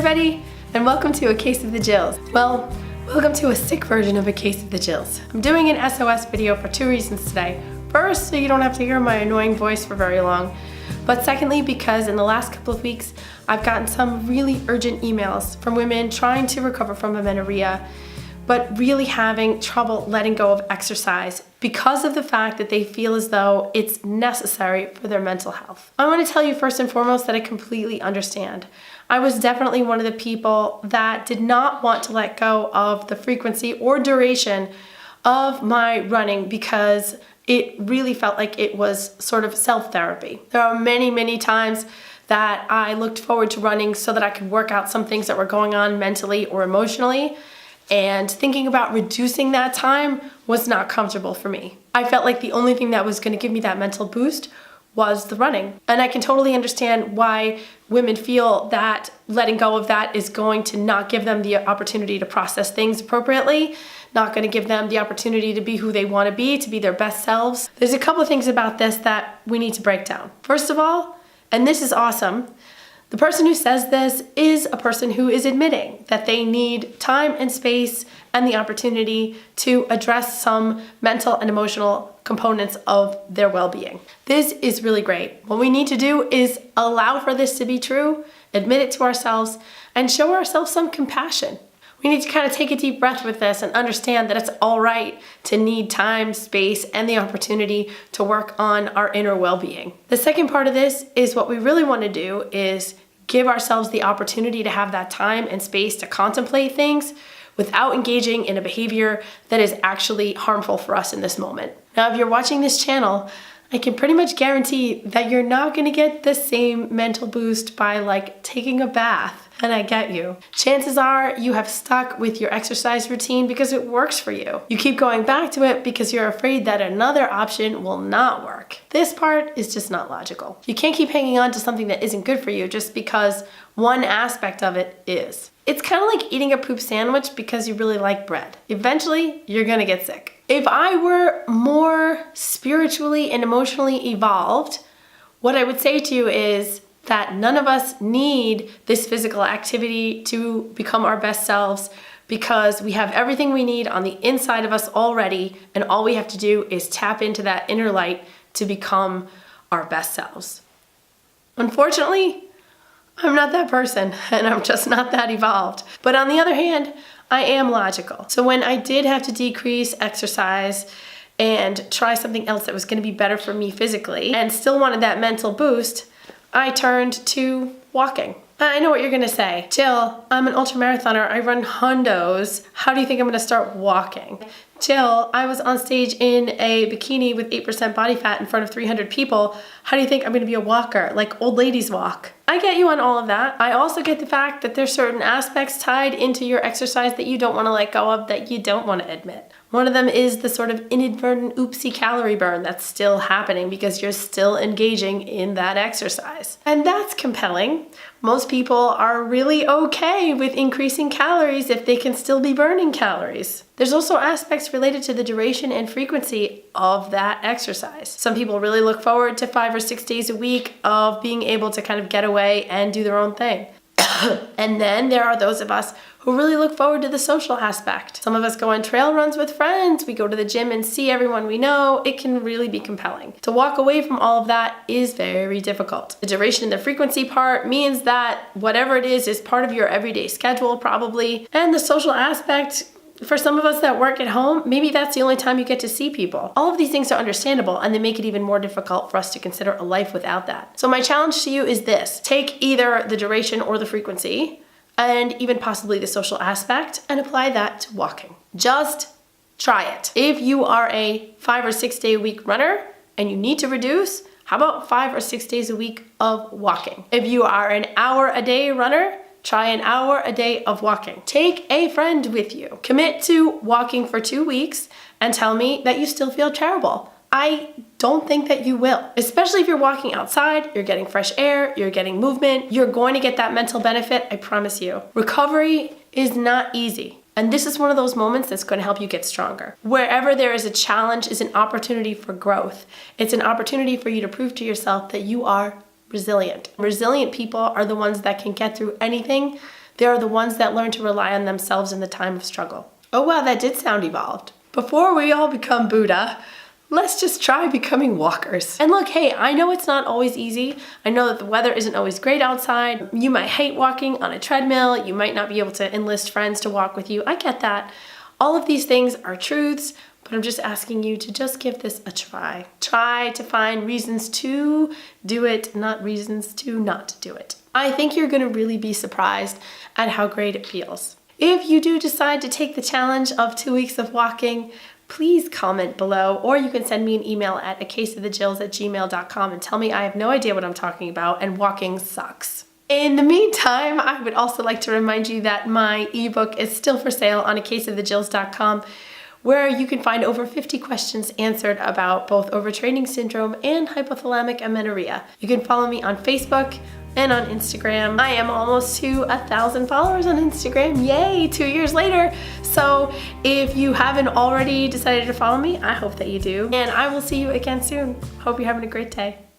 everybody, and welcome to A Case of the Jills. Well, welcome to a sick version of A Case of the Jills. I'm doing an SOS video for two reasons today. First, so you don't have to hear my annoying voice for very long. But secondly, because in the last couple of weeks, I've gotten some really urgent emails from women trying to recover from amenorrhea, but really having trouble letting go of exercise because of the fact that they feel as though it's necessary for their mental health. I want to tell you first and foremost that I completely understand. I was definitely one of the people that did not want to let go of the frequency or duration of my running because it really felt like it was sort of self-therapy. There are many times that I looked forward to running so that I could work out some things that were going on mentally or emotionally. And thinking about reducing that time was not comfortable for me. I felt like the only thing that was going to give me that mental boost was the running. And I can totally understand why women feel that letting go of that is going to not give them the opportunity to process things appropriately, not going to give them the opportunity to be who they want to be their best selves. There's a couple of things about this that we need to break down. First of all, and this is awesome, the person who says this is a person who is admitting that they need time and space and the opportunity to address some mental and emotional components of their well-being. This is really great. What we need to do is allow for this to be true, admit it to ourselves, and show ourselves some compassion. We need to kind of take a deep breath with this and understand that it's all right to need time, space, and the opportunity to work on our inner well-being. The second part of this is what we really want to do is give ourselves the opportunity to have that time and space to contemplate things without engaging in a behavior that is actually harmful for us in this moment. Now, if you're watching this channel, I can pretty much guarantee that you're not going to get the same mental boost by like taking a bath. And I get you. Chances are you have stuck with your exercise routine because it works for you. You keep going back to it because you're afraid that another option will not work. This part is just not logical. You can't keep hanging on to something that isn't good for you just because one aspect of it is. It's kind of like eating a poop sandwich because you really like bread. Eventually, you're gonna get sick. If I were more spiritually and emotionally evolved, what I would say to you is that none of us need this physical activity to become our best selves because we have everything we need on the inside of us already, and all we have to do is tap into that inner light to become our best selves. Unfortunately, I'm not that person, and I'm just not that evolved. But on the other hand, I am logical. So when I did have to decrease exercise and try something else that was going to be better for me physically and still wanted that mental boost, I turned to walking. I know what you're gonna say. Jill, I'm an ultramarathoner. I run hundos. How do you think I'm gonna start walking? Jill, I was on stage in a bikini with 8% body fat in front of 300 people. How do you think I'm gonna be a walker? Like old ladies walk. I get you on all of that. I also get the fact that there's certain aspects tied into your exercise that you don't wanna let go of, that you don't wanna admit. One of them is the sort of inadvertent oopsie calorie burn that's still happening because you're still engaging in that exercise. And that's compelling. Most people are really okay with increasing calories if they can still be burning calories. There's also aspects related to the duration and frequency of that exercise. Some people really look forward to 5 or 6 days a week of being able to kind of get away and do their own thing. And then there are those of us who really look forward to the social aspect. Some of us go on trail runs with friends, we go to the gym and see everyone we know. It can really be compelling. To walk away from all of that is very difficult. The duration and the frequency part means that whatever it is part of your everyday schedule probably. And the social aspect, for some of us that work at home, maybe that's the only time you get to see people. All of these things are understandable, and they make it even more difficult for us to consider a life without that. So my challenge to you is this: take either the duration or the frequency, and even possibly the social aspect, and apply that to walking. Just try it. If you are a 5 or 6 day a week runner and you need to reduce, how about 5 or 6 days a week of walking? If you are an hour a day runner, try an hour a day of walking. Take a friend with you. Commit to walking for 2 weeks and tell me that you still feel terrible. I don't think that you will. Especially if you're walking outside, you're getting fresh air, you're getting movement, you're going to get that mental benefit, I promise you. Recovery is not easy. And this is one of those moments that's going to help you get stronger. Wherever there is a challenge is an opportunity for growth. It's an opportunity for you to prove to yourself that you are resilient. Resilient people are the ones that can get through anything They are the ones that learn to rely on themselves in the time of struggle. Oh wow, that did sound evolved. Before we all become Buddha, let's just try becoming walkers. And look, hey, I know it's not always easy. I know that the weather isn't always great outside. You might hate walking on a treadmill. You might not be able to enlist friends to walk with you. I get that. All of these things are truths, but I'm just asking you to just give this a try. Try to find reasons to do it, not reasons to not do it. I think you're gonna really be surprised at how great it feels. If you do decide to take the challenge of 2 weeks of walking, please comment below, or you can send me an email at acaseofthejills@gmail.com and tell me I have no idea what I'm talking about and walking sucks. In the meantime, I would also like to remind you that my ebook is still for sale on acaseofthejills.com, where you can find over 50 questions answered about both overtraining syndrome and hypothalamic amenorrhea. You can follow me on Facebook and on Instagram. I am almost to 1,000 followers on Instagram. Yay, 2 years later. So if you haven't already decided to follow me, I hope that you do. And I will see you again soon. Hope you're having a great day.